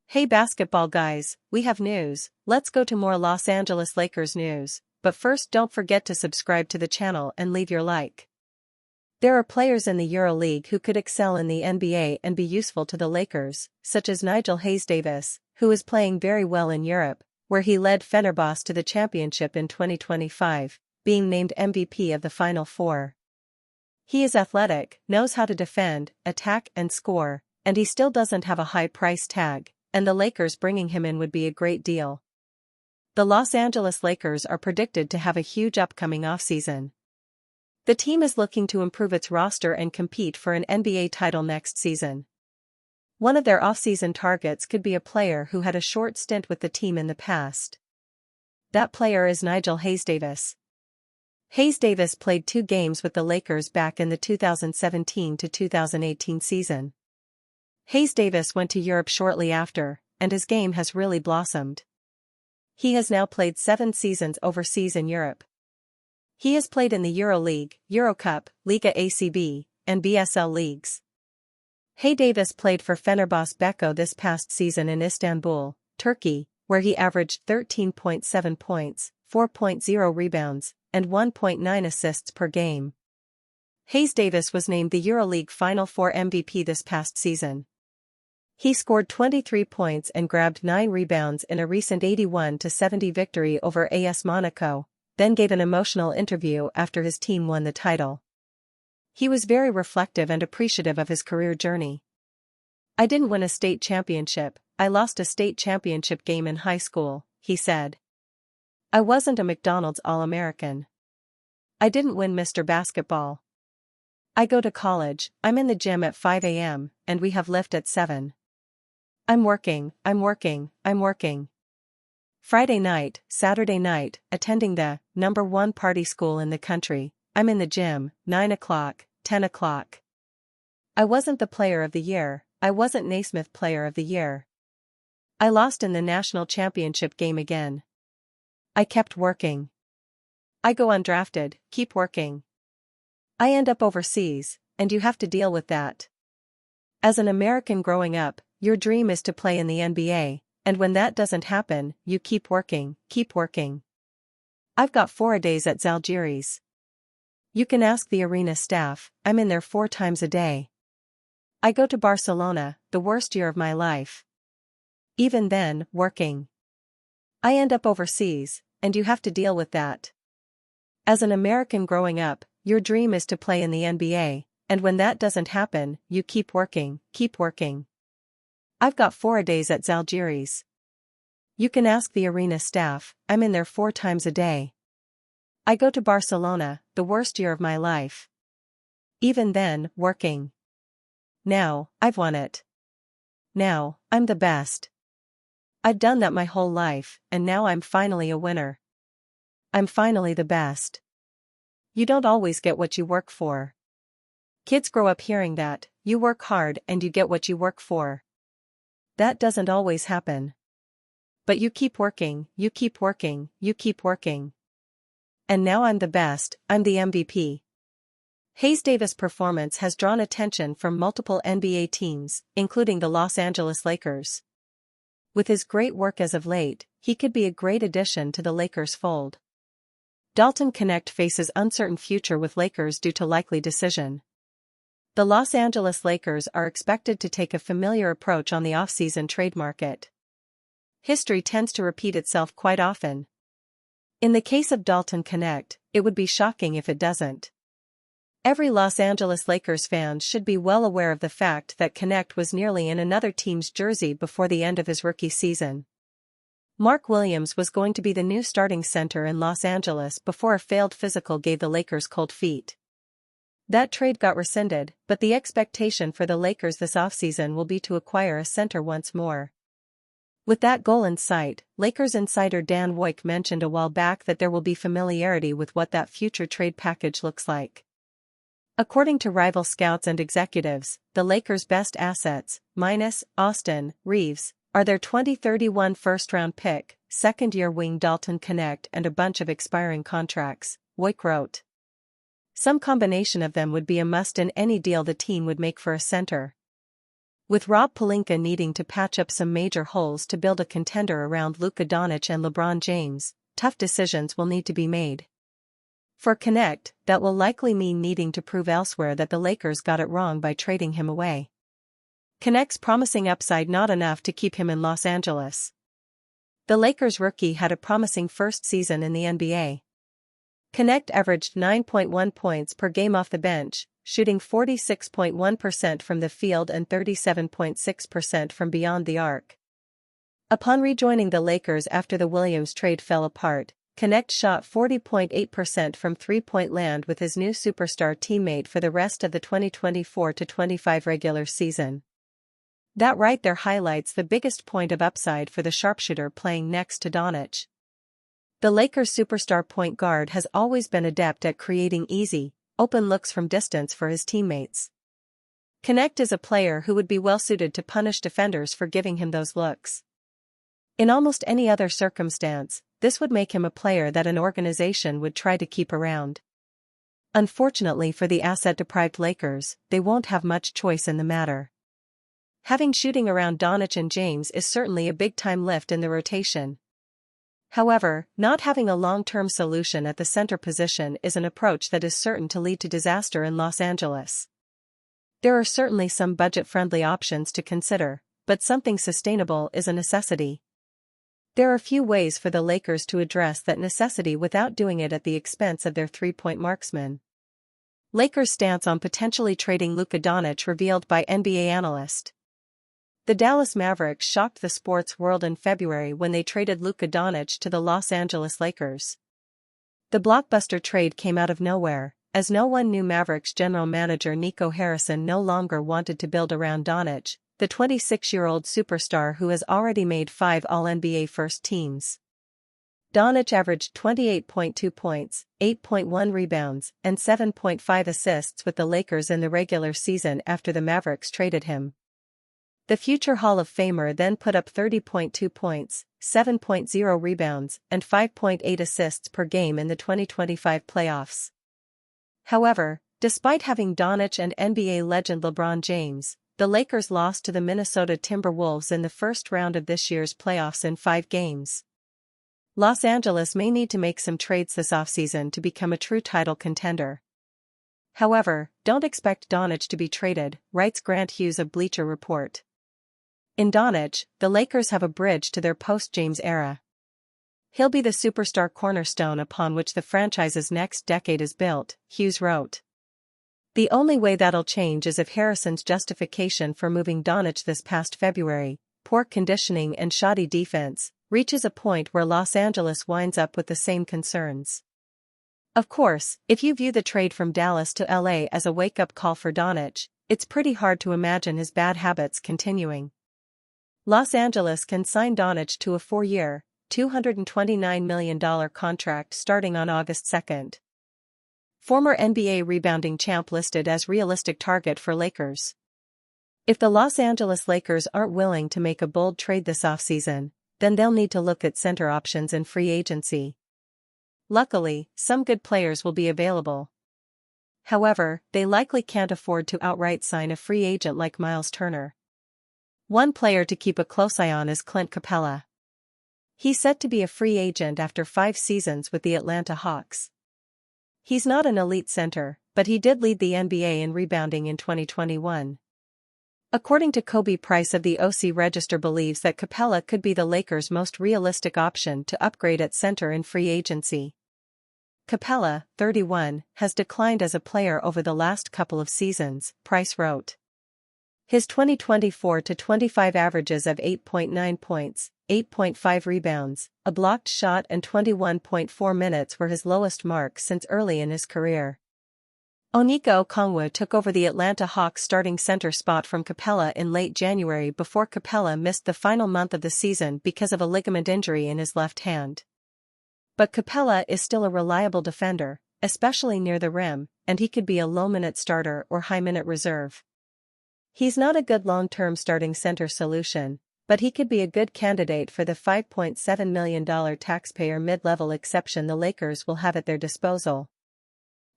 Hey basketball guys, we have news. Let's go to more Los Angeles Lakers news, but first don't forget to subscribe to the channel and leave your like. There are players in the EuroLeague who could excel in the NBA and be useful to the Lakers, such as Nigel Hayes-Davis, who is playing very well in Europe, where he led Fenerbahce to the championship in 2025, being named MVP of the Final Four. He is athletic, knows how to defend, attack and score, and he still doesn't have a high price tag, and the Lakers bringing him in would be a great deal. The Los Angeles Lakers are predicted to have a huge upcoming offseason. The team is looking to improve its roster and compete for an NBA title next season. One of their offseason targets could be a player who had a short stint with the team in the past. That player is Nigel Hayes-Davis. Hayes-Davis played 2 games with the Lakers back in the 2017 to 2018 season. Hayes-Davis went to Europe shortly after, and his game has really blossomed. He has now played 7 seasons overseas in Europe. He has played in the EuroLeague, Eurocup, Liga ACB, and BSL leagues. Hayes-Davis played for Fenerbahce Beko this past season in Istanbul, Turkey, where he averaged 13.7 points, 4.0 rebounds, and 1.9 assists per game. Hayes-Davis was named the EuroLeague Final Four MVP this past season. He scored 23 points and grabbed 9 rebounds in a recent 81-70 victory over AS Monaco, then gave an emotional interview after his team won the title. He was very reflective and appreciative of his career journey. "I didn't win a state championship, I lost a state championship game in high school," he said. "I wasn't a McDonald's All-American. I didn't win Mr. Basketball. I go to college, I'm in the gym at 5 a.m., and we have lift at 7. I'm working. Friday night, Saturday night, attending the #1 party school in the country, I'm in the gym, 9 o'clock, 10 o'clock. I wasn't the player of the year, I wasn't Naismith player of the year. I lost in the national championship game again. I kept working. I go undrafted, keep working. I end up overseas, and you have to deal with that. As an American growing up, your dream is to play in the NBA, and when that doesn't happen, you keep working. I've got 4 days at Zalgiris. You can ask the arena staff, I'm in there 4 times a day. I go to Barcelona, the worst year of my life. Even then, working. I end up overseas, and you have to deal with that. As an American growing up, your dream is to play in the NBA, and when that doesn't happen, you keep working. I've got 4 days at Zalgiris. You can ask the arena staff, I'm in there 4 times a day. I go to Barcelona, the worst year of my life. Even then, working. Now, I've won it. Now, I'm the best. I've done that my whole life, and now I'm finally a winner. I'm finally the best. You don't always get what you work for. Kids grow up hearing that, you work hard and you get what you work for. That doesn't always happen. But you keep working. And now I'm the best, I'm the MVP. Hayes-Davis' performance has drawn attention from multiple NBA teams, including the Los Angeles Lakers. With his great work as of late, he could be a great addition to the Lakers' fold. Dalton Knecht faces uncertain future with Lakers due to likely decision. The Los Angeles Lakers are expected to take a familiar approach on the offseason trade market. History tends to repeat itself quite often. In the case of Dalton Knecht, it would be shocking if it doesn't. Every Los Angeles Lakers fan should be well aware of the fact that Knecht was nearly in another team's jersey before the end of his rookie season. Mark Williams was going to be the new starting center in Los Angeles before a failed physical gave the Lakers cold feet. That trade got rescinded, but the expectation for the Lakers this offseason will be to acquire a center once more. With that goal in sight, Lakers insider Dan Woik mentioned a while back that there will be familiarity with what that future trade package looks like. According to rival scouts and executives, the Lakers' best assets, minus Austin Reeves, are their 2031 first-round pick, second-year wing Dalton Knecht and a bunch of expiring contracts, Woik wrote. Some combination of them would be a must in any deal the team would make for a center. With Rob Pelinka needing to patch up some major holes to build a contender around Luka Doncic and LeBron James, tough decisions will need to be made. For Connect, that will likely mean needing to prove elsewhere that the Lakers got it wrong by trading him away. Connect's promising upside not enough to keep him in Los Angeles. The Lakers rookie had a promising first season in the NBA. Connect averaged 9.1 points per game off the bench, shooting 46.1% from the field and 37.6% from beyond the arc. Upon rejoining the Lakers after the Williams trade fell apart, Connect shot 40.8% from three-point land with his new superstar teammate for the rest of the 2024-25 regular season. That right there highlights the biggest point of upside for the sharpshooter playing next to Doncic. The Lakers' superstar point guard has always been adept at creating easy, open looks from distance for his teammates. Connect is a player who would be well-suited to punish defenders for giving him those looks. In almost any other circumstance, this would make him a player that an organization would try to keep around. Unfortunately for the asset-deprived Lakers, they won't have much choice in the matter. Having shooting around Doncic and James is certainly a big-time lift in the rotation. However, not having a long-term solution at the center position is an approach that is certain to lead to disaster in Los Angeles. There are certainly some budget-friendly options to consider, but something sustainable is a necessity. There are few ways for the Lakers to address that necessity without doing it at the expense of their three-point marksman. Lakers' stance on potentially trading Luka Doncic revealed by NBA analyst. The Dallas Mavericks shocked the sports world in February when they traded Luka Doncic to the Los Angeles Lakers. The blockbuster trade came out of nowhere, as no one knew Mavericks general manager Nico Harrison no longer wanted to build around Doncic, the 26-year-old superstar who has already made 5 All-NBA first teams. Doncic averaged 28.2 points, 8.1 rebounds, and 7.5 assists with the Lakers in the regular season after the Mavericks traded him. The future Hall of Famer then put up 30.2 points, 7.0 rebounds, and 5.8 assists per game in the 2025 playoffs. However, despite having Doncic and NBA legend LeBron James, the Lakers lost to the Minnesota Timberwolves in the first round of this year's playoffs in 5 games. Los Angeles may need to make some trades this offseason to become a true title contender. However, don't expect Doncic to be traded, writes Grant Hughes of Bleacher Report. In Doncic, the Lakers have a bridge to their post-James era. He'll be the superstar cornerstone upon which the franchise's next decade is built, Hughes wrote. The only way that'll change is if Harrison's justification for moving Doncic this past February, poor conditioning and shoddy defense, reaches a point where Los Angeles winds up with the same concerns. Of course, if you view the trade from Dallas to LA as a wake-up call for Doncic, it's pretty hard to imagine his bad habits continuing. Los Angeles can sign Doncic to a 4-year, $229 million contract starting on August 2. Former NBA rebounding champ listed as realistic target for Lakers. If the Los Angeles Lakers aren't willing to make a bold trade this offseason, then they'll need to look at center options in free agency. Luckily, some good players will be available. However, they likely can't afford to outright sign a free agent like Miles Turner. One player to keep a close eye on is Clint Capella. He's set to be a free agent after 5 seasons with the Atlanta Hawks. He's not an elite center, but he did lead the NBA in rebounding in 2021. According to Kobe Price of the OC Register believes that Capella could be the Lakers' most realistic option to upgrade at center in free agency. Capella, 31, has declined as a player over the last couple of seasons, Price wrote. His 2024-25 averages of 8.9 points, 8.5 rebounds, a blocked shot and 21.4 minutes were his lowest mark since early in his career. Onyeka Okongwu took over the Atlanta Hawks starting center spot from Capella in late January before Capella missed the final month of the season because of a ligament injury in his left hand. But Capella is still a reliable defender, especially near the rim, and he could be a low-minute starter or high-minute reserve. He's not a good long-term starting center solution, but he could be a good candidate for the $5.7 million taxpayer mid-level exception the Lakers will have at their disposal.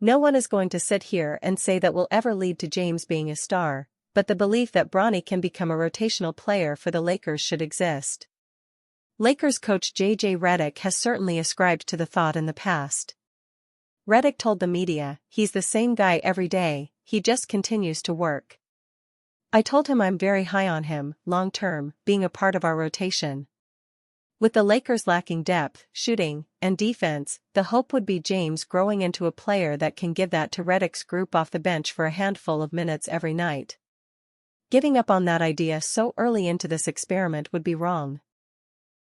No one is going to sit here and say that will ever lead to James being a star, but the belief that Bronny can become a rotational player for the Lakers should exist. Lakers coach J.J. Redick has certainly ascribed to the thought in the past. Redick told the media, "He's the same guy every day, he just continues to work. I told him I'm very high on him, long-term, being a part of our rotation." With the Lakers lacking depth, shooting, and defense, the hope would be James growing into a player that can give that to Redick's group off the bench for a handful of minutes every night. Giving up on that idea so early into this experiment would be wrong.